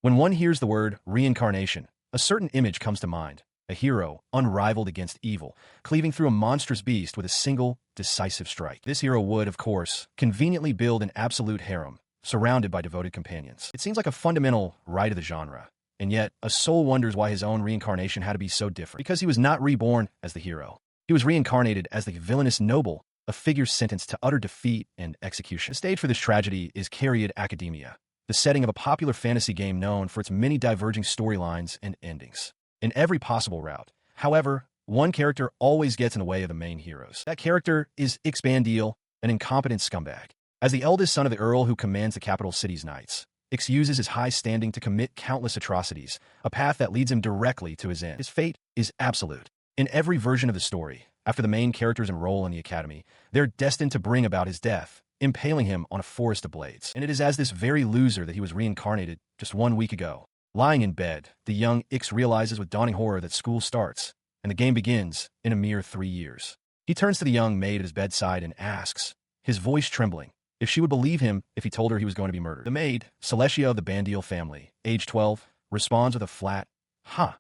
When one hears the word reincarnation, a certain image comes to mind. A hero, unrivaled against evil, cleaving through a monstrous beast with a single, decisive strike. This hero would, of course, conveniently build an absolute harem, surrounded by devoted companions. It seems like a fundamental right of the genre, and yet a soul wonders why his own reincarnation had to be so different. Because he was not reborn as the hero. He was reincarnated as the villainous noble, a figure sentenced to utter defeat and execution. The stage for this tragedy is Caryid Academia, the setting of a popular fantasy game known for its many diverging storylines and endings. In every possible route, however, one character always gets in the way of the main heroes. That character is Bandiel, an incompetent scumbag. As the eldest son of the Earl who commands the capital city's knights, Ix uses his high standing to commit countless atrocities, a path that leads him directly to his end. His fate is absolute. In every version of the story, after the main characters enroll in the academy, they're destined to bring about his death, impaling him on a forest of blades. And it is as this very loser that he was reincarnated just 1 week ago. Lying in bed, the young Ix realizes with dawning horror that school starts, and the game begins in a mere 3 years. He turns to the young maid at his bedside and asks, his voice trembling, if she would believe him if he told her he was going to be murdered. The maid, Celestia of the Bandiel family, age 12, responds with a flat, "Huh,"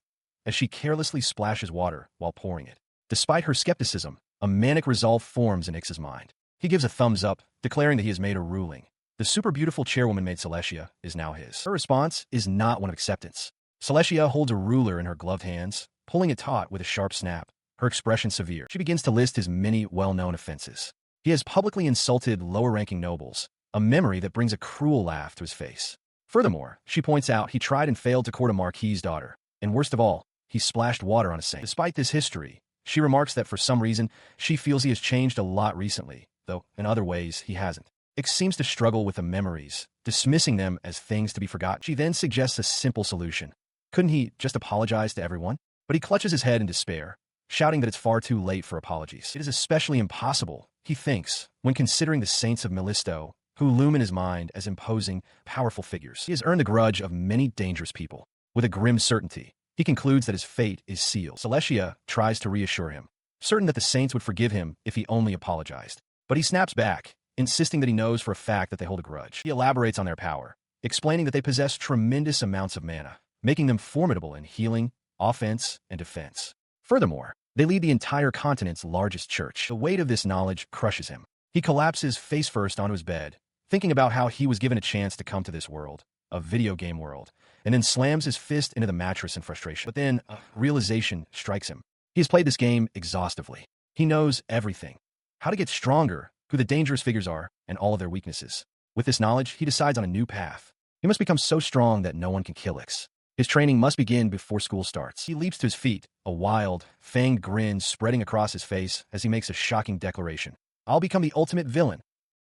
as she carelessly splashes water while pouring it. Despite her skepticism, a manic resolve forms in Ix's mind. He gives a thumbs up, declaring that he has made a ruling. The super beautiful chairwoman maid Celestia is now his. Her response is not one of acceptance. Celestia holds a ruler in her gloved hands, pulling it taut with a sharp snap, her expression severe. She begins to list his many well-known offenses. He has publicly insulted lower-ranking nobles, a memory that brings a cruel laugh to his face. Furthermore, she points out he tried and failed to court a marquis's daughter, and worst of all, he splashed water on a saint. Despite this history, she remarks that for some reason, she feels he has changed a lot recently, though in other ways he hasn't. Ix seems to struggle with the memories, dismissing them as things to be forgotten. She then suggests a simple solution. Couldn't he just apologize to everyone? But he clutches his head in despair, shouting that it's far too late for apologies. It is especially impossible, he thinks, when considering the saints of Melisto, who loom in his mind as imposing, powerful figures. He has earned the grudge of many dangerous people. With a grim certainty, he concludes that his fate is sealed. Celestia tries to reassure him, certain that the saints would forgive him if he only apologized. But he snaps back, insisting that he knows for a fact that they hold a grudge. He elaborates on their power, explaining that they possess tremendous amounts of mana, making them formidable in healing, offense, and defense. Furthermore, they lead the entire continent's largest church. The weight of this knowledge crushes him. He collapses face first onto his bed, thinking about how he was given a chance to come to this world, a video game world, and then slams his fist into the mattress in frustration. But then, a realization strikes him. He has played this game exhaustively. He knows everything. How to get stronger, who the dangerous figures are, and all of their weaknesses. With this knowledge, he decides on a new path. He must become so strong that no one can kill Ix. His training must begin before school starts. He leaps to his feet, a wild, fanged grin spreading across his face as he makes a shocking declaration. I'll become the ultimate villain.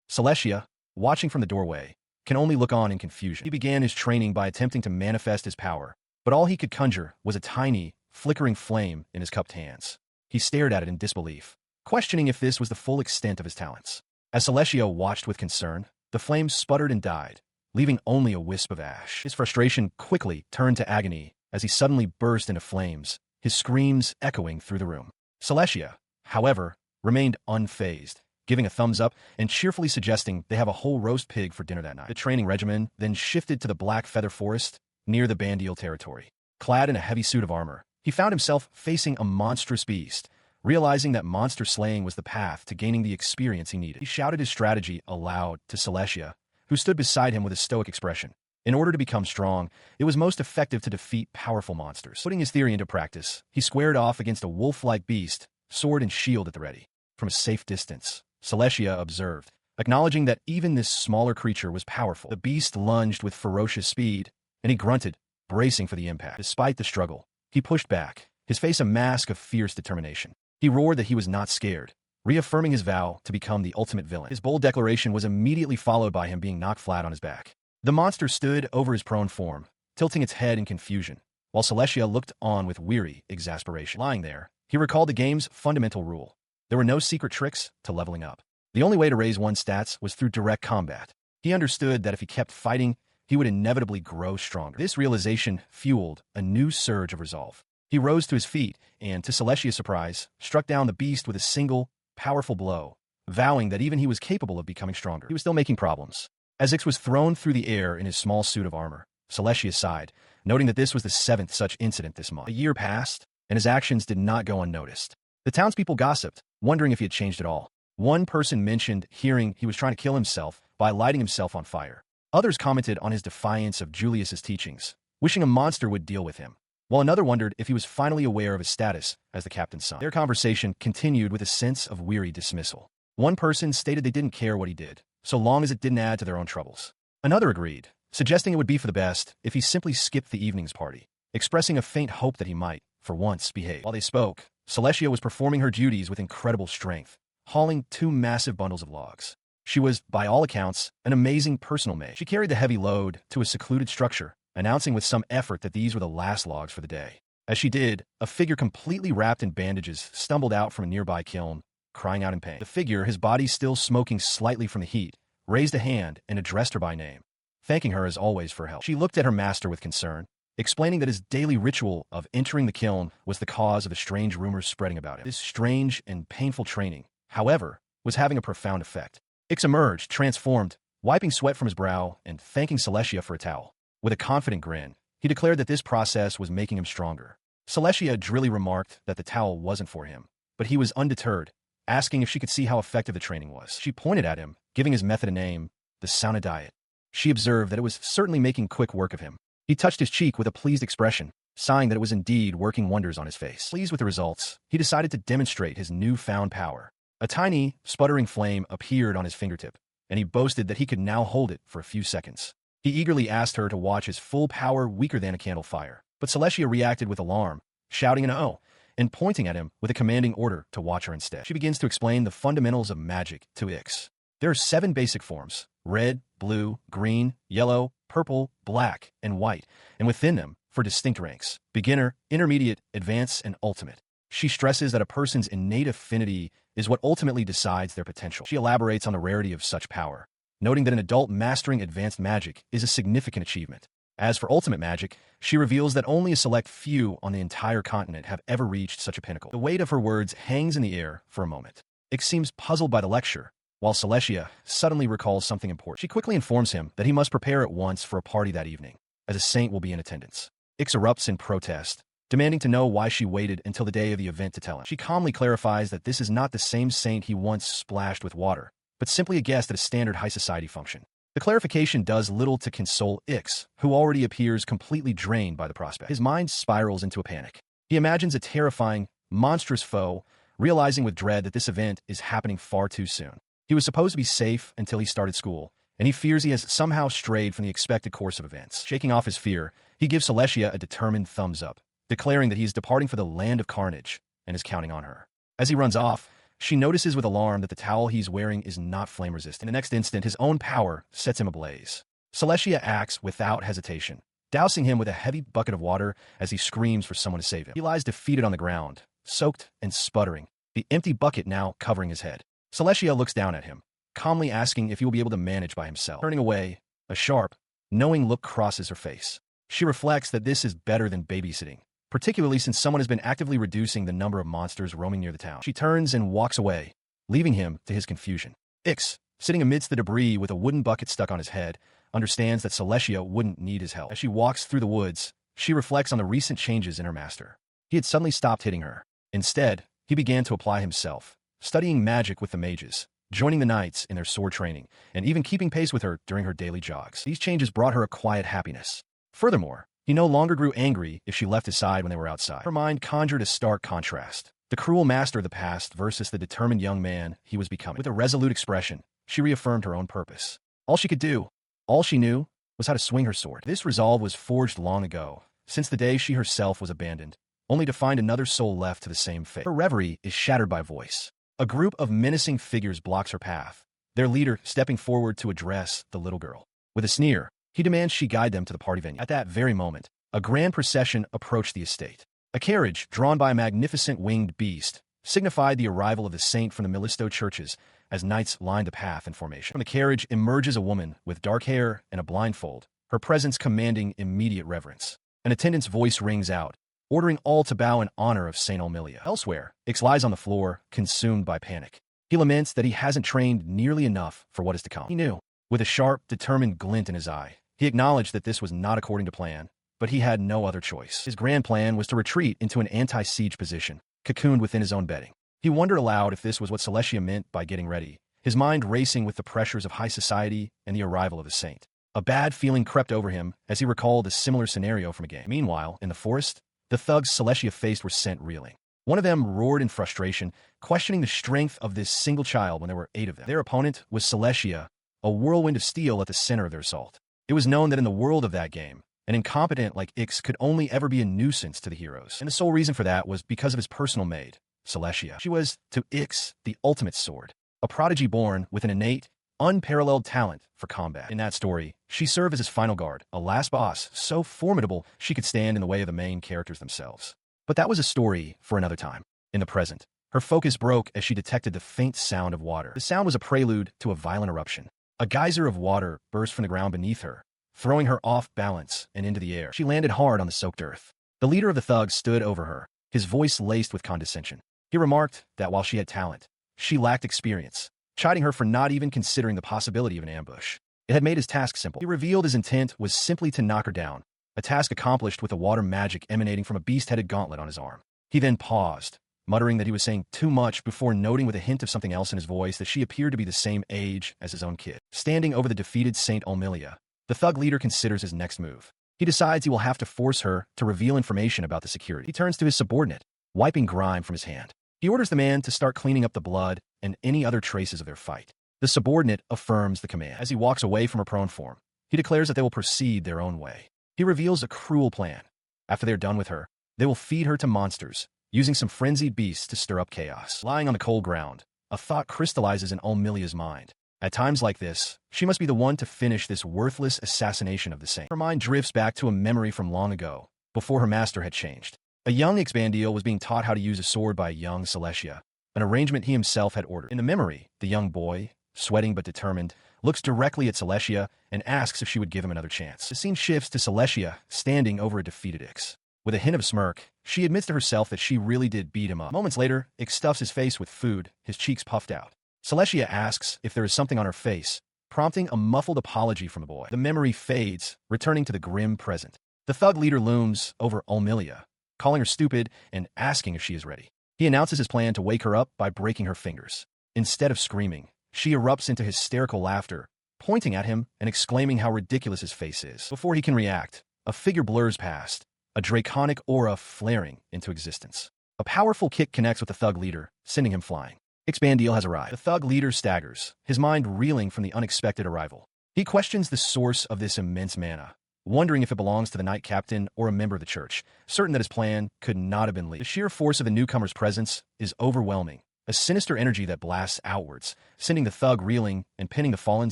Celestia, watching from the doorway, can only look on in confusion. He began his training by attempting to manifest his power, but all he could conjure was a tiny, flickering flame in his cupped hands. He stared at it in disbelief, questioning if this was the full extent of his talents. As Celestia watched with concern, the flame sputtered and died, leaving only a wisp of ash. His frustration quickly turned to agony as he suddenly burst into flames, his screams echoing through the room. Celestia, however, remained unfazed, giving a thumbs up and cheerfully suggesting they have a whole roast pig for dinner that night. The training regimen then shifted to the Black Feather Forest near the Bandiel territory. Clad in a heavy suit of armor, he found himself facing a monstrous beast. Realizing that monster slaying was the path to gaining the experience he needed, he shouted his strategy aloud to Celestia, who stood beside him with a stoic expression. In order to become strong, it was most effective to defeat powerful monsters. Putting his theory into practice, he squared off against a wolf-like beast, sword and shield at the ready. From a safe distance, Celestia observed, acknowledging that even this smaller creature was powerful. The beast lunged with ferocious speed, and he grunted, bracing for the impact. Despite the struggle, he pushed back, his face a mask of fierce determination. He roared that he was not scared, reaffirming his vow to become the ultimate villain. His bold declaration was immediately followed by him being knocked flat on his back. The monster stood over his prone form, tilting its head in confusion, while Celestia looked on with weary exasperation. Lying there, he recalled the game's fundamental rule. There were no secret tricks to leveling up. The only way to raise one's stats was through direct combat. He understood that if he kept fighting, he would inevitably grow stronger. This realization fueled a new surge of resolve. He rose to his feet and, to Celestia's surprise, struck down the beast with a single, powerful blow, vowing that even he was capable of becoming stronger. He was still making problems. As Ix was thrown through the air in his small suit of armor, Celestia sighed, noting that this was the 7th such incident this month. A year passed, and his actions did not go unnoticed. The townspeople gossiped, wondering if he had changed at all. One person mentioned hearing he was trying to kill himself by lighting himself on fire. Others commented on his defiance of Julius's teachings, wishing a monster would deal with him, while another wondered if he was finally aware of his status as the captain's son. Their conversation continued with a sense of weary dismissal. One person stated they didn't care what he did, so long as it didn't add to their own troubles. Another agreed, suggesting it would be for the best if he simply skipped the evening's party, expressing a faint hope that he might, for once, behave. While they spoke, Celestia was performing her duties with incredible strength, hauling 2 massive bundles of logs. She was, by all accounts, an amazing personal maid. She carried the heavy load to a secluded structure, announcing with some effort that these were the last logs for the day. As she did, a figure completely wrapped in bandages stumbled out from a nearby kiln, crying out in pain. The figure, his body still smoking slightly from the heat, raised a hand and addressed her by name, thanking her as always for help. She looked at her master with concern, explaining that his daily ritual of entering the kiln was the cause of the strange rumors spreading about him. This strange and painful training, however, was having a profound effect. Ix emerged, transformed, wiping sweat from his brow and thanking Celestia for a towel. With a confident grin, he declared that this process was making him stronger. Celestia drily remarked that the towel wasn't for him, but he was undeterred, asking if she could see how effective the training was. She pointed at him, giving his method a name, the sauna diet. She observed that it was certainly making quick work of him. He touched his cheek with a pleased expression, sighing that it was indeed working wonders on his face. Pleased with the results, he decided to demonstrate his newfound power. A tiny, sputtering flame appeared on his fingertip, and he boasted that he could now hold it for a few seconds. He eagerly asked her to watch his full power weaker than a candle fire, but Celestia reacted with alarm, shouting an "oh," and pointing at him with a commanding order to watch her instead. She begins to explain the fundamentals of magic to Ix. There are 7 basic forms: red, blue, green, yellow, purple, black, and white, and within them, for distinct ranks: beginner, intermediate, advanced, and ultimate. She stresses that a person's innate affinity is what ultimately decides their potential. She elaborates on the rarity of such power, noting that an adult mastering advanced magic is a significant achievement. As for ultimate magic, she reveals that only a select few on the entire continent have ever reached such a pinnacle. The weight of her words hangs in the air for a moment. Ix seems puzzled by the lecture, while Celestia suddenly recalls something important. She quickly informs him that he must prepare at once for a party that evening, as a saint will be in attendance. Ix erupts in protest, demanding to know why she waited until the day of the event to tell him. She calmly clarifies that this is not the same saint he once splashed with water, but simply a guest at a standard high society function. The clarification does little to console Ix, who already appears completely drained by the prospect. His mind spirals into a panic. He imagines a terrifying, monstrous foe, realizing with dread that this event is happening far too soon. He was supposed to be safe until he started school, and he fears he has somehow strayed from the expected course of events. Shaking off his fear, he gives Celestia a determined thumbs up, declaring that he is departing for the land of carnage and is counting on her. As he runs off, she notices with alarm that the towel he's wearing is not flame-resistant. In the next instant, his own power sets him ablaze. Celestia acts without hesitation, dousing him with a heavy bucket of water as he screams for someone to save him. He lies defeated on the ground, soaked and sputtering, the empty bucket now covering his head. Celestia looks down at him, calmly asking if he will be able to manage by himself. Turning away, a sharp, knowing look crosses her face. She reflects that this is better than babysitting, particularly since someone has been actively reducing the number of monsters roaming near the town. She turns and walks away, leaving him to his confusion. Ix, sitting amidst the debris with a wooden bucket stuck on his head, understands that Celestia wouldn't need his help. As she walks through the woods, she reflects on the recent changes in her master. He had suddenly stopped hitting her. Instead, he began to apply himself, studying magic with the mages, joining the knights in their sword training, and even keeping pace with her during her daily jogs. These changes brought her a quiet happiness. Furthermore, he no longer grew angry if she left his side when they were outside. Her mind conjured a stark contrast: the cruel master of the past versus the determined young man he was becoming. With a resolute expression, she reaffirmed her own purpose. All she could do, all she knew, was how to swing her sword. This resolve was forged long ago, since the day she herself was abandoned, only to find another soul left to the same fate. Her reverie is shattered by voice. A group of menacing figures blocks her path, their leader stepping forward to address the little girl. With a sneer, he demands she guide them to the party venue. At that very moment, a grand procession approached the estate. A carriage, drawn by a magnificent winged beast, signified the arrival of the saint from the Milisto churches as knights lined the path in formation. From the carriage emerges a woman with dark hair and a blindfold, her presence commanding immediate reverence. An attendant's voice rings out, ordering all to bow in honor of Saint Emilia. Elsewhere, Ix lies on the floor, consumed by panic. He laments that he hasn't trained nearly enough for what is to come. He knew, with a sharp, determined glint in his eye, He acknowledged that this was not according to plan, but he had no other choice. His grand plan was to retreat into an anti-siege position, cocooned within his own bedding. He wondered aloud if this was what Celestia meant by getting ready, his mind racing with the pressures of high society and the arrival of the saint. A bad feeling crept over him as he recalled a similar scenario from a game. Meanwhile, in the forest, the thugs Celestia faced were sent reeling. One of them roared in frustration, questioning the strength of this single child when there were 8 of them. Their opponent was Celestia, a whirlwind of steel at the center of their assault. It was known that in the world of that game, an incompetent like Ix could only ever be a nuisance to the heroes. And the sole reason for that was because of his personal maid, Celestia. She was, to Ix, the ultimate sword, a prodigy born with an innate, unparalleled talent for combat. In that story, she served as his final guard, a last boss so formidable she could stand in the way of the main characters themselves. But that was a story for another time. In the present, her focus broke as she detected the faint sound of water. The sound was a prelude to a violent eruption. A geyser of water burst from the ground beneath her, throwing her off balance and into the air. She landed hard on the soaked earth. The leader of the thugs stood over her, his voice laced with condescension. He remarked that while she had talent, she lacked experience, chiding her for not even considering the possibility of an ambush. It had made his task simple. He revealed his intent was simply to knock her down, a task accomplished with a water magic emanating from a beast-headed gauntlet on his arm. He then paused, muttering that he was saying too much before noting with a hint of something else in his voice that she appeared to be the same age as his own kid. Standing over the defeated Saint Humilia, the thug leader considers his next move. He decides he will have to force her to reveal information about the security. He turns to his subordinate, wiping grime from his hand. He orders the man to start cleaning up the blood and any other traces of their fight. The subordinate affirms the command. As he walks away from her prone form, he declares that they will proceed their own way. He reveals a cruel plan. After they are done with her, they will feed her to monsters, using some frenzied beasts to stir up chaos. Lying on the cold ground, a thought crystallizes in Humilia's mind. At times like this, she must be the one to finish this worthless assassination of the saint. Her mind drifts back to a memory from long ago, before her master had changed. A young Bandiel was being taught how to use a sword by a young Celestia, an arrangement he himself had ordered. In the memory, the young boy, sweating but determined, looks directly at Celestia and asks if she would give him another chance. The scene shifts to Celestia standing over a defeated Ix. With a hint of smirk, she admits to herself that she really did beat him up. Moments later, Ix stuffs his face with food, his cheeks puffed out. Celestia asks if there is something on her face, prompting a muffled apology from the boy. The memory fades, returning to the grim present. The thug leader looms over Humilia, calling her stupid and asking if she is ready. He announces his plan to wake her up by breaking her fingers. Instead of screaming, she erupts into hysterical laughter, pointing at him and exclaiming how ridiculous his face is. Before he can react, a figure blurs past, a draconic aura flaring into existence. A powerful kick connects with the thug leader, sending him flying. Bandiel has arrived. The thug leader staggers, his mind reeling from the unexpected arrival. He questions the source of this immense mana, wondering if it belongs to the knight captain or a member of the church, certain that his plan could not have been leaked. The sheer force of the newcomer's presence is overwhelming, a sinister energy that blasts outwards, sending the thug reeling and pinning the fallen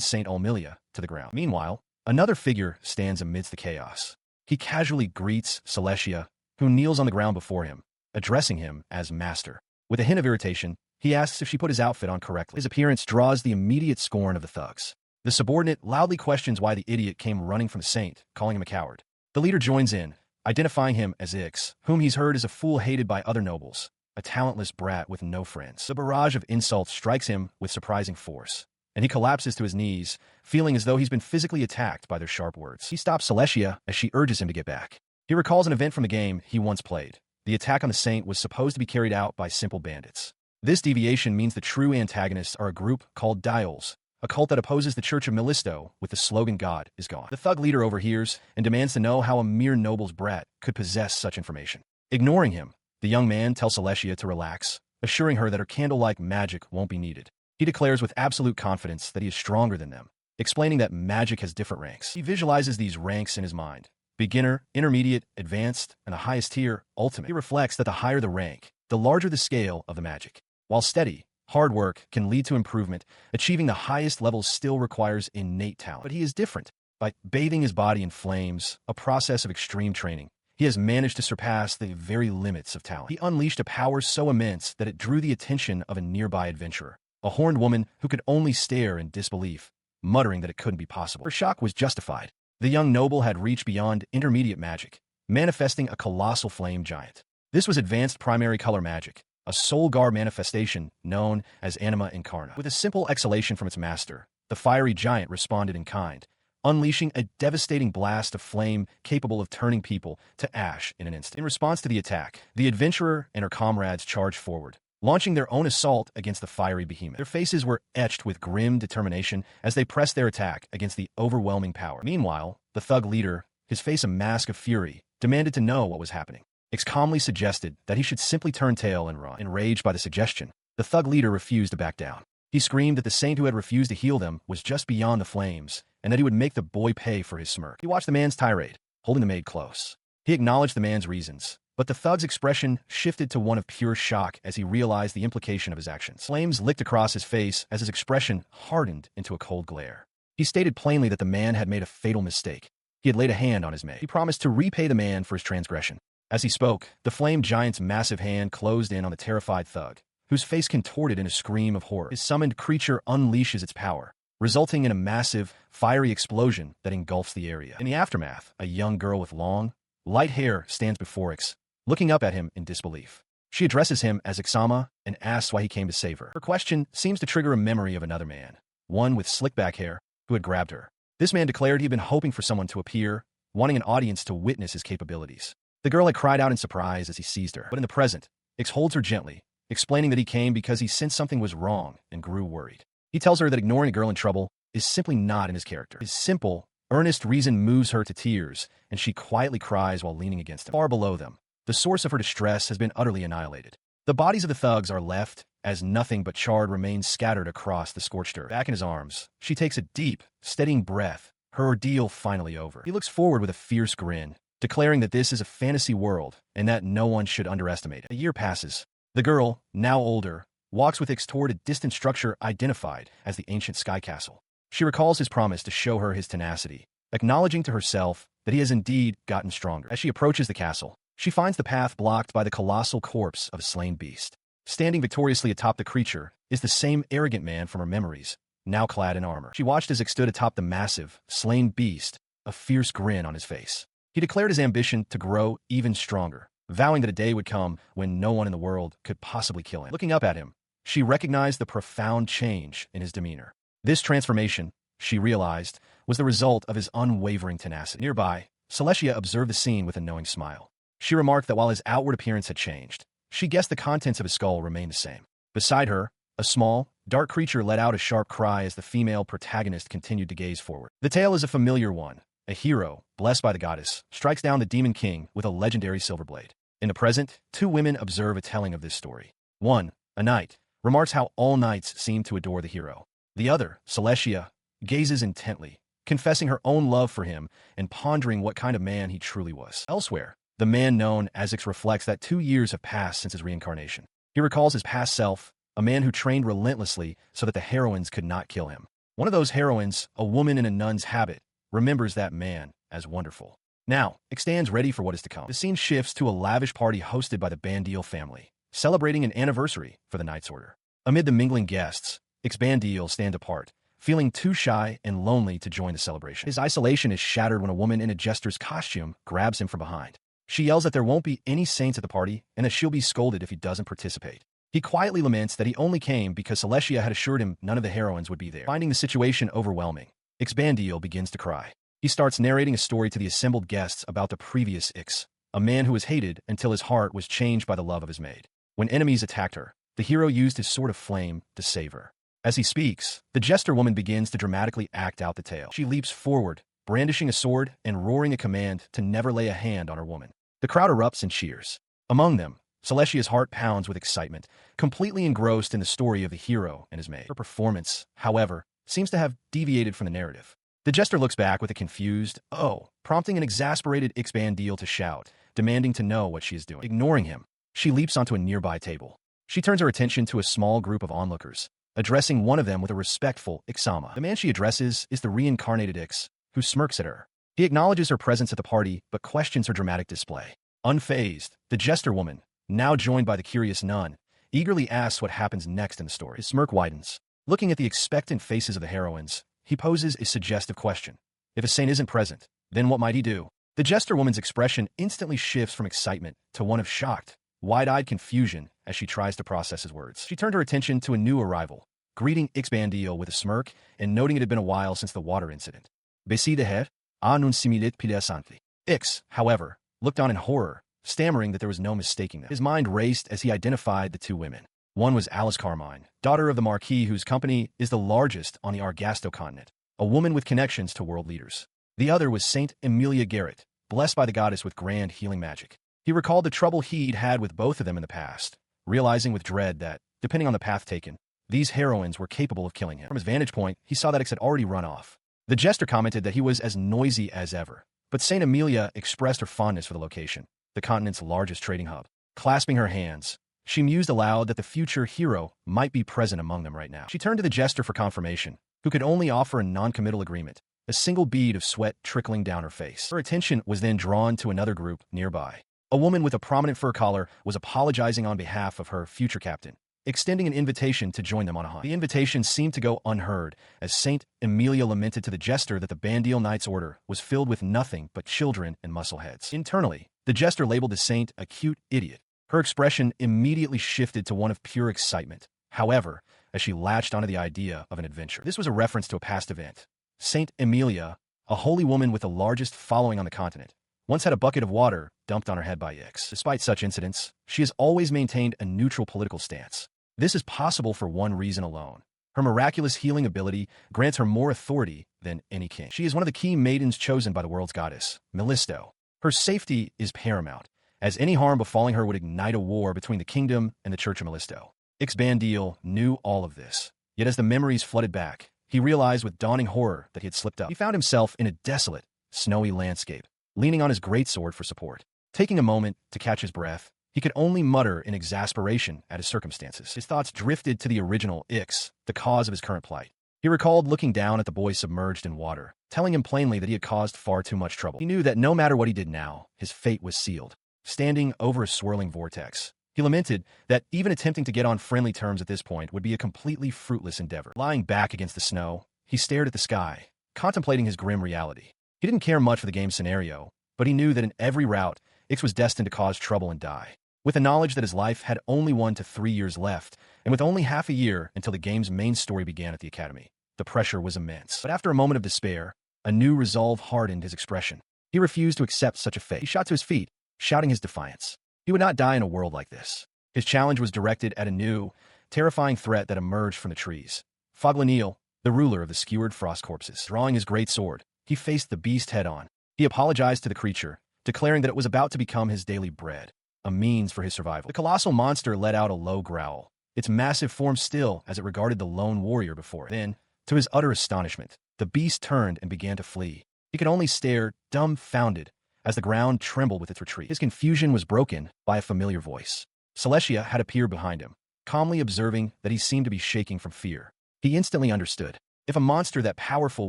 Saint Humilia to the ground. Meanwhile, another figure stands amidst the chaos. He casually greets Celestia, who kneels on the ground before him, addressing him as master. With a hint of irritation, he asks if she put his outfit on correctly. His appearance draws the immediate scorn of the thugs. The subordinate loudly questions why the idiot came running from the saint, calling him a coward. The leader joins in, identifying him as Ix, whom he's heard is a fool hated by other nobles, a talentless brat with no friends. The barrage of insults strikes him with surprising force, and he collapses to his knees, feeling as though he's been physically attacked by their sharp words. He stops Celestia as she urges him to get back. He recalls an event from the game he once played. The attack on the saint was supposed to be carried out by simple bandits. This deviation means the true antagonists are a group called Diols, a cult that opposes the Church of Melisto with the slogan God is gone. The thug leader overhears and demands to know how a mere noble's brat could possess such information. Ignoring him, the young man tells Celestia to relax, assuring her that her candle-like magic won't be needed. He declares with absolute confidence that he is stronger than them, explaining that magic has different ranks. He visualizes these ranks in his mind: beginner, intermediate, advanced, and the highest tier, ultimate. He reflects that the higher the rank, the larger the scale of the magic. While steady, hard work can lead to improvement, achieving the highest levels still requires innate talent. But he is different. By bathing his body in flames, a process of extreme training, he has managed to surpass the very limits of talent. He unleashed a power so immense that it drew the attention of a nearby adventurer, a horned woman who could only stare in disbelief, muttering that it couldn't be possible. Her shock was justified. The young noble had reached beyond intermediate magic, manifesting a colossal flame giant. This was advanced primary color magic, a soul guard manifestation known as anima incarna. With a simple exhalation from its master, the fiery giant responded in kind, unleashing a devastating blast of flame capable of turning people to ash in an instant. In response to the attack, the adventurer and her comrades charged forward, launching their own assault against the fiery behemoth. Their faces were etched with grim determination as they pressed their attack against the overwhelming power. Meanwhile, the thug leader, his face a mask of fury, demanded to know what was happening. Ix calmly suggested that he should simply turn tail and run. Enraged by the suggestion, the thug leader refused to back down. He screamed that the saint who had refused to heal them was just beyond the flames, and that he would make the boy pay for his smirk. He watched the man's tirade, holding the maid close. He acknowledged the man's reasons, but the thug's expression shifted to one of pure shock as he realized the implication of his actions. Flames licked across his face as his expression hardened into a cold glare. He stated plainly that the man had made a fatal mistake. He had laid a hand on his maid. He promised to repay the man for his transgression. As he spoke, the flame giant's massive hand closed in on the terrified thug, whose face contorted in a scream of horror. His summoned creature unleashes its power, resulting in a massive, fiery explosion that engulfs the area. In the aftermath, a young girl with long, light hair stands before Ix, looking up at him in disbelief. She addresses him as Ixama and asks why he came to save her. Her question seems to trigger a memory of another man, one with slick back hair, who had grabbed her. This man declared he had been hoping for someone to appear, wanting an audience to witness his capabilities. The girl had cried out in surprise as he seized her, but in the present, Ix holds her gently, explaining that he came because he sensed something was wrong and grew worried. He tells her that ignoring a girl in trouble is simply not in his character. His simple, earnest reason moves her to tears, and she quietly cries while leaning against him. Far below them, the source of her distress has been utterly annihilated. The bodies of the thugs are left, as nothing but charred remains scattered across the scorched earth. Back in his arms, she takes a deep, steadying breath, her ordeal finally over. He looks forward with a fierce grin, declaring that this is a fantasy world and that no one should underestimate it. A year passes. The girl, now older, walks with Ix toward a distant structure identified as the ancient Sky Castle. She recalls his promise to show her his tenacity, acknowledging to herself that he has indeed gotten stronger. As she approaches the castle, she finds the path blocked by the colossal corpse of a slain beast. Standing victoriously atop the creature is the same arrogant man from her memories, now clad in armor. She watched as Ix stood atop the massive, slain beast, a fierce grin on his face. He declared his ambition to grow even stronger, vowing that a day would come when no one in the world could possibly kill him. Looking up at him, she recognized the profound change in his demeanor. This transformation, she realized, was the result of his unwavering tenacity. Nearby, Celestia observed the scene with a knowing smile. She remarked that while his outward appearance had changed, she guessed the contents of his skull remained the same. Beside her, a small, dark creature let out a sharp cry as the female protagonist continued to gaze forward. The tale is a familiar one. A hero, blessed by the goddess, strikes down the demon king with a legendary silver blade. In the present, two women observe a telling of this story. One, a knight, remarks how all knights seem to adore the hero. The other, Celestia, gazes intently, confessing her own love for him and pondering what kind of man he truly was. Elsewhere, the man known as Ix reflects that 2 years have passed since his reincarnation. He recalls his past self, a man who trained relentlessly so that the heroines could not kill him. One of those heroines, a woman in a nun's habit, remembers that man as wonderful. Now, Ix stands ready for what is to come. The scene shifts to a lavish party hosted by the Bandiel family, celebrating an anniversary for the Knight's Order. Amid the mingling guests, Ix Bandiel stands apart, feeling too shy and lonely to join the celebration. His isolation is shattered when a woman in a jester's costume grabs him from behind. She yells that there won't be any saints at the party and that she'll be scolded if he doesn't participate. He quietly laments that he only came because Celestia had assured him none of the heroines would be there. Finding the situation overwhelming, Ix Bandiel begins to cry. He starts narrating a story to the assembled guests about the previous Ix, a man who was hated until his heart was changed by the love of his maid. When enemies attacked her, the hero used his sword of flame to save her. As he speaks, the jester woman begins to dramatically act out the tale. She leaps forward, brandishing a sword and roaring a command to never lay a hand on her woman. The crowd erupts in cheers. Among them, Celestia's heart pounds with excitement, completely engrossed in the story of the hero and his maid. Her performance, however, seems to have deviated from the narrative. The jester looks back with a confused, "Oh," prompting an exasperated Ix Bandiel to shout, demanding to know what she is doing. Ignoring him, she leaps onto a nearby table. She turns her attention to a small group of onlookers, addressing one of them with a respectful Ixama. The man she addresses is the reincarnated Ix, who smirks at her. He acknowledges her presence at the party, but questions her dramatic display. Unfazed, the jester woman, now joined by the curious nun, eagerly asks what happens next in the story. His smirk widens. Looking at the expectant faces of the heroines, he poses a suggestive question. If a saint isn't present, then what might he do? The jester woman's expression instantly shifts from excitement to one of shocked, wide-eyed confusion as she tries to process his words. She turned her attention to a new arrival, greeting Ix Bandiel with a smirk and noting it had been a while since the water incident. Besideher, a non similit pilesanti. Ix, however, looked on in horror, stammering that there was no mistaking them. His mind raced as he identified the two women. One was Alice Carmine, daughter of the Marquis whose company is the largest on the Argasto continent, a woman with connections to world leaders. The other was Saint Emilia Garrett, blessed by the goddess with grand healing magic. He recalled the trouble he'd had with both of them in the past, realizing with dread that, depending on the path taken, these heroines were capable of killing him. From his vantage point, he saw that Ix had already run off. The jester commented that he was as noisy as ever, but Saint Emilia expressed her fondness for the location, the continent's largest trading hub. Clasping her hands, she mused aloud that the future hero might be present among them right now. She turned to the jester for confirmation, who could only offer a non-committal agreement, a single bead of sweat trickling down her face. Her attention was then drawn to another group nearby. A woman with a prominent fur collar was apologizing on behalf of her future captain, extending an invitation to join them on a hunt. The invitation seemed to go unheard, as Saint Emilia lamented to the jester that the Bandiel Knight's order was filled with nothing but children and muscleheads. Internally, the jester labeled the saint a cute idiot. Her expression immediately shifted to one of pure excitement, however, as she latched onto the idea of an adventure. This was a reference to a past event. Saint Emilia, a holy woman with the largest following on the continent, once had a bucket of water dumped on her head by Ix. Despite such incidents, she has always maintained a neutral political stance. This is possible for one reason alone. Her miraculous healing ability grants her more authority than any king. She is one of the key maidens chosen by the world's goddess, Melisto. Her safety is paramount, as any harm befalling her would ignite a war between the kingdom and the Church of Melisto. Ix Bandiel knew all of this, yet as the memories flooded back, he realized with dawning horror that he had slipped up. He found himself in a desolate, snowy landscape, leaning on his greatsword for support. Taking a moment to catch his breath, he could only mutter in exasperation at his circumstances. His thoughts drifted to the original Ix, the cause of his current plight. He recalled looking down at the boy submerged in water, telling him plainly that he had caused far too much trouble. He knew that no matter what he did now, his fate was sealed. Standing over a swirling vortex, he lamented that even attempting to get on friendly terms at this point would be a completely fruitless endeavor. Lying back against the snow, he stared at the sky, contemplating his grim reality. He didn't care much for the game's scenario, but he knew that in every route, Ix was destined to cause trouble and die. With the knowledge that his life had only 1 to 3 years left, and with only half a year until the game's main story began at the academy, the pressure was immense. But after a moment of despair, a new resolve hardened his expression. He refused to accept such a fate. He shot to his feet, shouting his defiance. He would not die in a world like this. His challenge was directed at a new, terrifying threat that emerged from the trees. Foglanil, the ruler of the skewered frost corpses. Drawing his great sword, he faced the beast head-on. He apologized to the creature, declaring that it was about to become his daily bread, a means for his survival. The colossal monster let out a low growl, its massive form still as it regarded the lone warrior before it. Then, to his utter astonishment, the beast turned and began to flee. He could only stare, dumbfounded, as the ground trembled with its retreat. His confusion was broken by a familiar voice. Celestia had appeared behind him, calmly observing that he seemed to be shaking from fear. He instantly understood. If a monster that powerful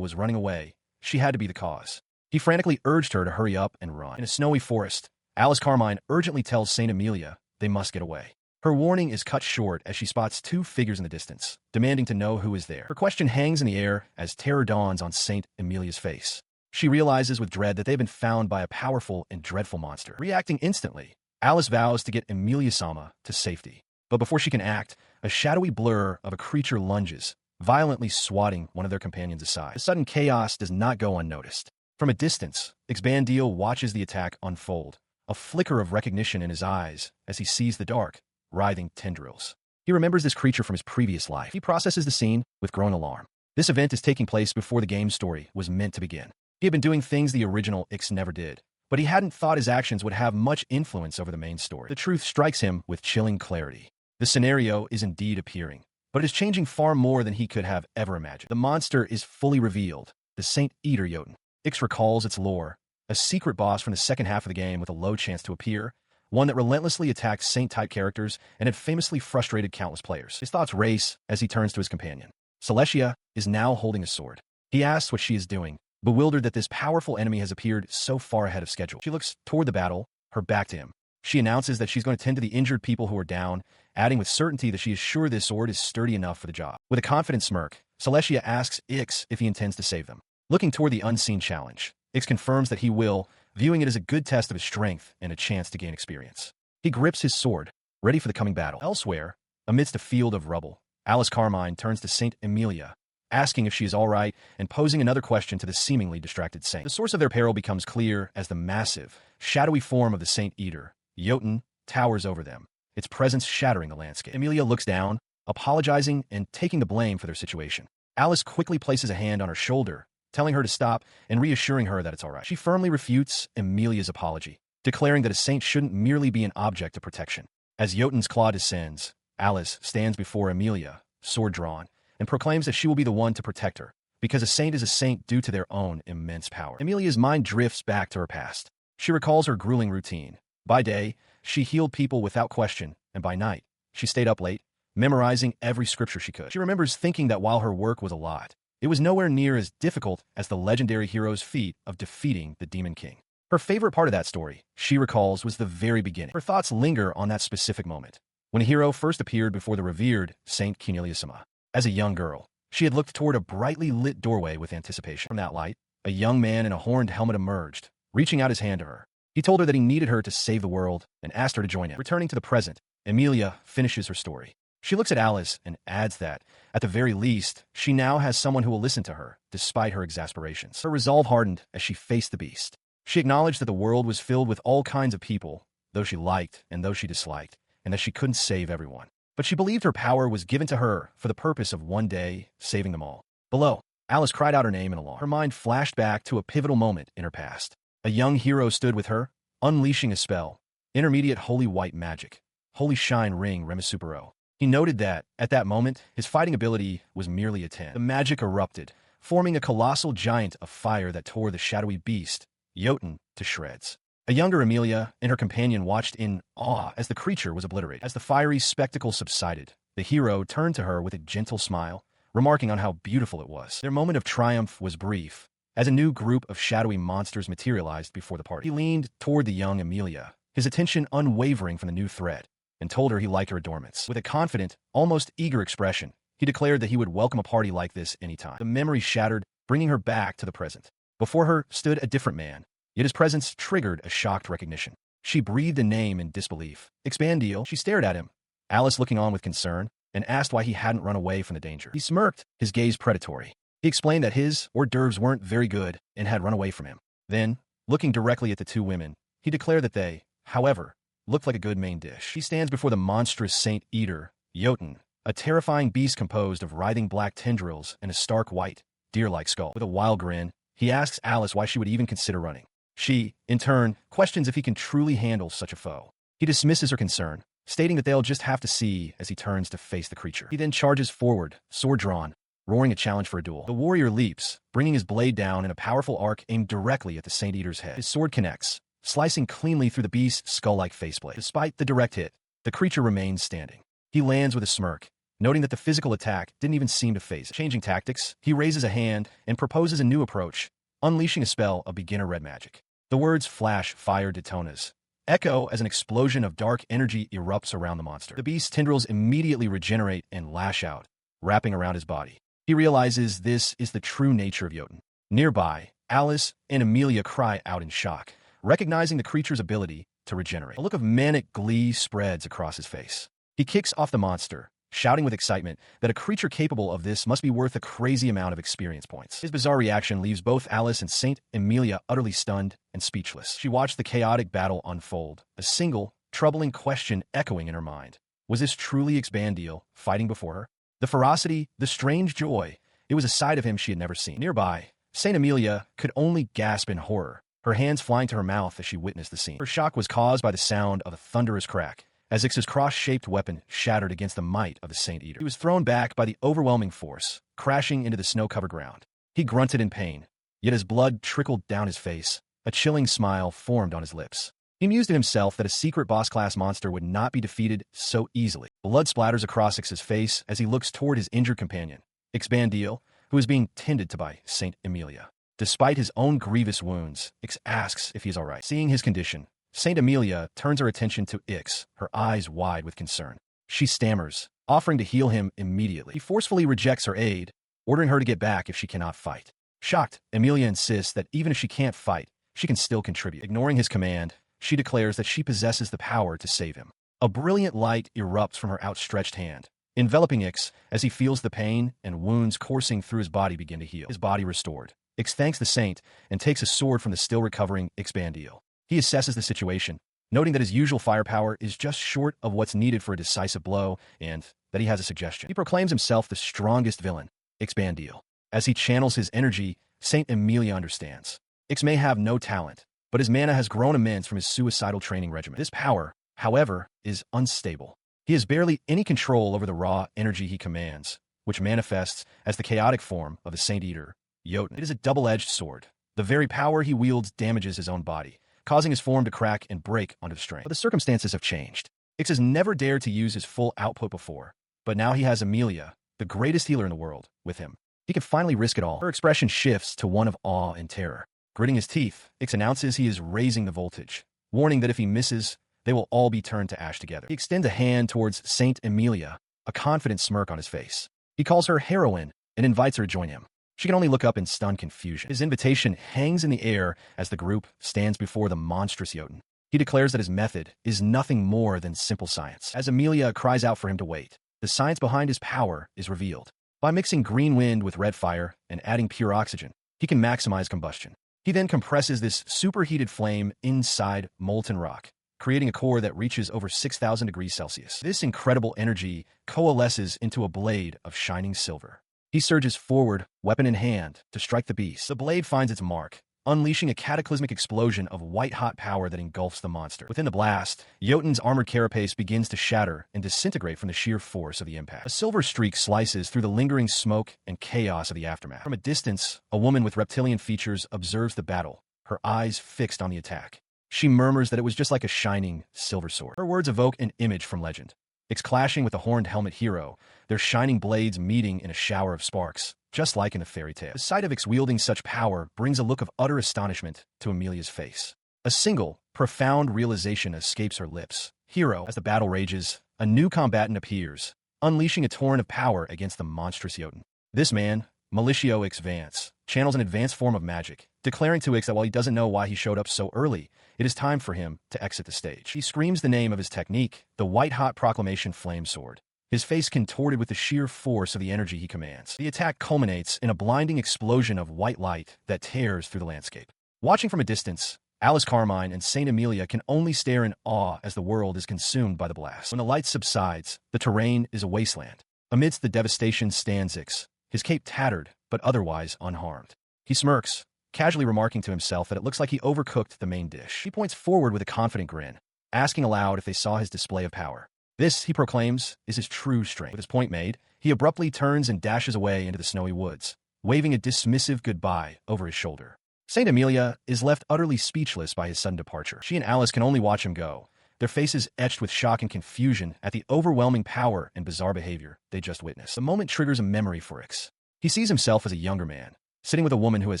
was running away, she had to be the cause. He frantically urged her to hurry up and run. In a snowy forest, Alice Carmine urgently tells Saint Emilia they must get away. Her warning is cut short as she spots 2 figures in the distance, demanding to know who is there. Her question hangs in the air as terror dawns on Saint Emilia's face. She realizes with dread that they have been found by a powerful and dreadful monster. Reacting instantly, Alice vows to get Emilia-sama to safety. But before she can act, a shadowy blur of a creature lunges, violently swatting one of their companions aside. The sudden chaos does not go unnoticed. From a distance, Ix Bandiel watches the attack unfold, a flicker of recognition in his eyes as he sees the dark, writhing tendrils. He remembers this creature from his previous life. He processes the scene with growing alarm. This event is taking place before the game's story was meant to begin. He had been doing things the original Ix never did, but he hadn't thought his actions would have much influence over the main story. The truth strikes him with chilling clarity. The scenario is indeed appearing, but it is changing far more than he could have ever imagined. The monster is fully revealed, the Saint Eater Yoten. Ix recalls its lore, a secret boss from the second half of the game with a low chance to appear, one that relentlessly attacked Saint-type characters and had famously frustrated countless players. His thoughts race as he turns to his companion. Celestia is now holding a sword. He asks what she is doing, bewildered that this powerful enemy has appeared so far ahead of schedule. She looks toward the battle, her back to him. She announces that she's going to tend to the injured people who are down, adding with certainty that she is sure this sword is sturdy enough for the job. With a confident smirk, Celestia asks Ix if he intends to save them. Looking toward the unseen challenge, Ix confirms that he will, viewing it as a good test of his strength and a chance to gain experience. He grips his sword, ready for the coming battle. Elsewhere, amidst a field of rubble, Alice Carmine turns to Saint Emilia, asking if she is all right and posing another question to the seemingly distracted saint. The source of their peril becomes clear as the massive, shadowy form of the Saint Eater, Yoten, towers over them, its presence shattering the landscape. Emilia looks down, apologizing and taking the blame for their situation. Alice quickly places a hand on her shoulder, telling her to stop and reassuring her that it's all right. She firmly refutes Emilia's apology, declaring that a saint shouldn't merely be an object of protection. As Yoten's claw descends, Alice stands before Emilia, sword drawn, and proclaims that she will be the one to protect her, because a saint is a saint due to their own immense power. Emilia's mind drifts back to her past. She recalls her grueling routine. By day, she healed people without question, and by night, she stayed up late, memorizing every scripture she could. She remembers thinking that while her work was a lot, it was nowhere near as difficult as the legendary hero's feat of defeating the Demon King. Her favorite part of that story, she recalls, was the very beginning. Her thoughts linger on that specific moment, when a hero first appeared before the revered Saint Kiniliasima. As a young girl, she had looked toward a brightly lit doorway with anticipation. From that light, a young man in a horned helmet emerged, reaching out his hand to her. He told her that he needed her to save the world and asked her to join him. Returning to the present, Emilia finishes her story. She looks at Alice and adds that, at the very least, she now has someone who will listen to her, despite her exasperations. Her resolve hardened as she faced the beast. She acknowledged that the world was filled with all kinds of people, those she liked and those she disliked, and that she couldn't save everyone. But she believed her power was given to her for the purpose of one day saving them all. Below, Alice cried out her name in alarm. Her mind flashed back to a pivotal moment in her past. A young hero stood with her, unleashing a spell, intermediate holy white magic, holy shine ring remisupero. He noted that, at that moment, his fighting ability was merely a 10. The magic erupted, forming a colossal giant of fire that tore the shadowy beast, Yoten, to shreds. A younger Emilia and her companion watched in awe as the creature was obliterated. As the fiery spectacle subsided, the hero turned to her with a gentle smile, remarking on how beautiful it was. Their moment of triumph was brief, as a new group of shadowy monsters materialized before the party. He leaned toward the young Emilia, his attention unwavering from the new threat, and told her he liked her adornments. With a confident, almost eager expression, he declared that he would welcome a party like this anytime. The memory shattered, bringing her back to the present. Before her stood a different man, yet his presence triggered a shocked recognition. She breathed a name in disbelief. Bandiel. She stared at him, Alice looking on with concern, and asked why he hadn't run away from the danger. He smirked, his gaze predatory. He explained that his hors d'oeuvres weren't very good and had run away from him. Then, looking directly at the two women, he declared that they, however, looked like a good main dish. He stands before the monstrous Saint Eater, Yoten, a terrifying beast composed of writhing black tendrils and a stark white, deer-like skull. With a wild grin, he asks Alice why she would even consider running. She, in turn, questions if he can truly handle such a foe. He dismisses her concern, stating that they'll just have to see as he turns to face the creature. He then charges forward, sword drawn, roaring a challenge for a duel. The warrior leaps, bringing his blade down in a powerful arc aimed directly at the Saint Eater's head. His sword connects, slicing cleanly through the beast's skull-like faceplate. Despite the direct hit, the creature remains standing. He lands with a smirk, noting that the physical attack didn't even seem to phase it. Changing tactics, he raises a hand and proposes a new approach, unleashing a spell of beginner red magic. The words flash fire detonas echo as an explosion of dark energy erupts around the monster. The beast's tendrils immediately regenerate and lash out, wrapping around his body. He realizes this is the true nature of Yoten. Nearby, Alice and Emilia cry out in shock, recognizing the creature's ability to regenerate. A look of manic glee spreads across his face. He kicks off the monster, shouting with excitement that a creature capable of this must be worth a crazy amount of experience points. His bizarre reaction leaves both Alice and Saint Emilia utterly stunned and speechless. She watched the chaotic battle unfold, a single, troubling question echoing in her mind. Was this truly Bandiel fighting before her? The ferocity, the strange joy, it was a side of him she had never seen. Nearby, Saint Emilia could only gasp in horror, her hands flying to her mouth as she witnessed the scene. Her shock was caused by the sound of a thunderous crack, as Ix's cross-shaped weapon shattered against the might of the Saint Eater. He was thrown back by the overwhelming force, crashing into the snow-covered ground. He grunted in pain, yet as blood trickled down his face, a chilling smile formed on his lips. He mused to himself that a secret boss-class monster would not be defeated so easily. Blood splatters across Ix's face as he looks toward his injured companion, Bandiel, who is being tended to by Saint Emilia. Despite his own grievous wounds, Ix asks if he is all right. Seeing his condition, Saint Emilia turns her attention to Ix, her eyes wide with concern. She stammers, offering to heal him immediately. He forcefully rejects her aid, ordering her to get back if she cannot fight. Shocked, Emilia insists that even if she can't fight, she can still contribute. Ignoring his command, she declares that she possesses the power to save him. A brilliant light erupts from her outstretched hand, enveloping Ix as he feels the pain and wounds coursing through his body begin to heal. His body restored. Ix thanks the saint and takes a sword from the still-recovering Ix Bandiel. He assesses the situation, noting that his usual firepower is just short of what's needed for a decisive blow and that he has a suggestion. He proclaims himself the strongest villain, Ix Bandiel. As he channels his energy, Saint Emilia understands. Ix may have no talent, but his mana has grown immense from his suicidal training regimen. This power, however, is unstable. He has barely any control over the raw energy he commands, which manifests as the chaotic form of the Saint Eater, Yoten. It is a double-edged sword. The very power he wields damages his own body, causing his form to crack and break under the strain. But the circumstances have changed. Ix has never dared to use his full output before, but now he has Emilia, the greatest healer in the world, with him. He can finally risk it all. Her expression shifts to one of awe and terror. Gritting his teeth, Ix announces he is raising the voltage, warning that if he misses, they will all be turned to ash together. He extends a hand towards Saint Emilia, a confident smirk on his face. He calls her Heroine and invites her to join him. She can only look up in stunned confusion. His invitation hangs in the air as the group stands before the monstrous Yoten. He declares that his method is nothing more than simple science. As Emilia cries out for him to wait, the science behind his power is revealed. By mixing green wind with red fire and adding pure oxygen, he can maximize combustion. He then compresses this superheated flame inside molten rock, creating a core that reaches over 6,000 degrees Celsius. This incredible energy coalesces into a blade of shining silver. He surges forward, weapon in hand, to strike the beast. The blade finds its mark, unleashing a cataclysmic explosion of white-hot power that engulfs the monster. Within the blast, Yoten's armored carapace begins to shatter and disintegrate from the sheer force of the impact. A silver streak slices through the lingering smoke and chaos of the aftermath. From a distance, a woman with reptilian features observes the battle, her eyes fixed on the attack. She murmurs that it was just like a shining silver sword. Her words evoke an image from legend. Ix clashing with the horned helmet hero, their shining blades meeting in a shower of sparks, just like in a fairy tale. The sight of Ix wielding such power brings a look of utter astonishment to Emilia's face. A single, profound realization escapes her lips. Hero, as the battle rages, a new combatant appears, unleashing a torrent of power against the monstrous Yoten. This man, Malicio Ix Vance, channels an advanced form of magic, declaring to Ix that while he doesn't know why he showed up so early, it is time for him to exit the stage. He screams the name of his technique, the white-hot proclamation flame sword, his face contorted with the sheer force of the energy he commands. The attack culminates in a blinding explosion of white light that tears through the landscape. Watching from a distance, Alice Carmine and Saint Emilia can only stare in awe as the world is consumed by the blast. When the light subsides, the terrain is a wasteland. Amidst the devastation stands Ix, his cape tattered, but otherwise unharmed. He smirks, casually remarking to himself that it looks like he overcooked the main dish. He points forward with a confident grin, asking aloud if they saw his display of power. This, he proclaims, is his true strength. With his point made, he abruptly turns and dashes away into the snowy woods, waving a dismissive goodbye over his shoulder. Saint Emilia is left utterly speechless by his sudden departure. She and Alice can only watch him go, their faces etched with shock and confusion at the overwhelming power and bizarre behavior they just witnessed. The moment triggers a memory for Ix. He sees himself as a younger man, sitting with a woman who has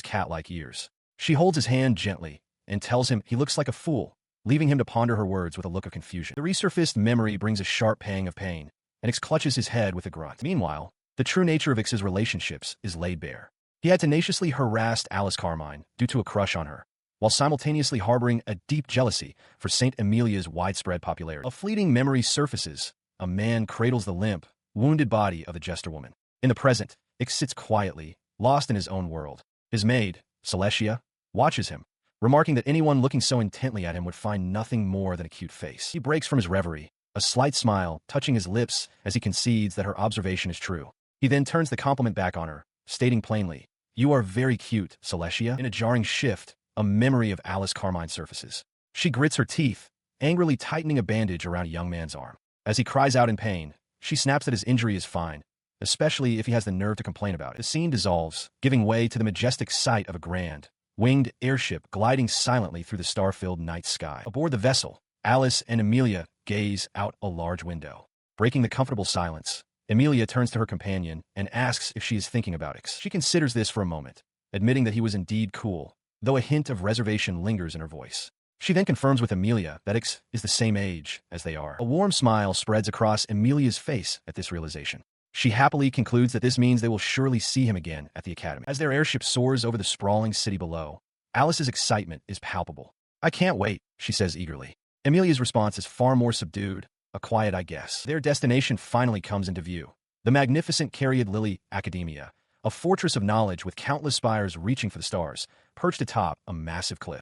cat-like ears. She holds his hand gently and tells him he looks like a fool, leaving him to ponder her words with a look of confusion. The resurfaced memory brings a sharp pang of pain, and Ix clutches his head with a grunt. Meanwhile, the true nature of Ix's relationships is laid bare. He had tenaciously harassed Alice Carmine due to a crush on her, while simultaneously harboring a deep jealousy for Saint Emilia's widespread popularity. A fleeting memory surfaces. A man cradles the limp, wounded body of the jester woman. In the present, Ix sits quietly, lost in his own world. His maid, Celestia, watches him, remarking that anyone looking so intently at him would find nothing more than a cute face. He breaks from his reverie, a slight smile touching his lips as he concedes that her observation is true. He then turns the compliment back on her, stating plainly, "You are very cute, Celestia." In a jarring shift, a memory of Alice Carmine surfaces. She grits her teeth, angrily tightening a bandage around a young man's arm. As he cries out in pain, she snaps that his injury is fine, especially if he has the nerve to complain about it. The scene dissolves, giving way to the majestic sight of a grand, winged airship gliding silently through the star-filled night sky. Aboard the vessel, Alice and Emilia gaze out a large window. Breaking the comfortable silence, Emilia turns to her companion and asks if she is thinking about Ix. She considers this for a moment, admitting that he was indeed cool, though a hint of reservation lingers in her voice. She then confirms with Emilia that Ix is the same age as they are. A warm smile spreads across Emilia's face at this realization. She happily concludes that this means they will surely see him again at the academy. As their airship soars over the sprawling city below, Alice's excitement is palpable. "I can't wait," she says eagerly. Emilia's response is far more subdued, A quiet, I guess. Their destination finally comes into view. The magnificent Cariad Lily Academia, a fortress of knowledge with countless spires reaching for the stars, perched atop a massive cliff.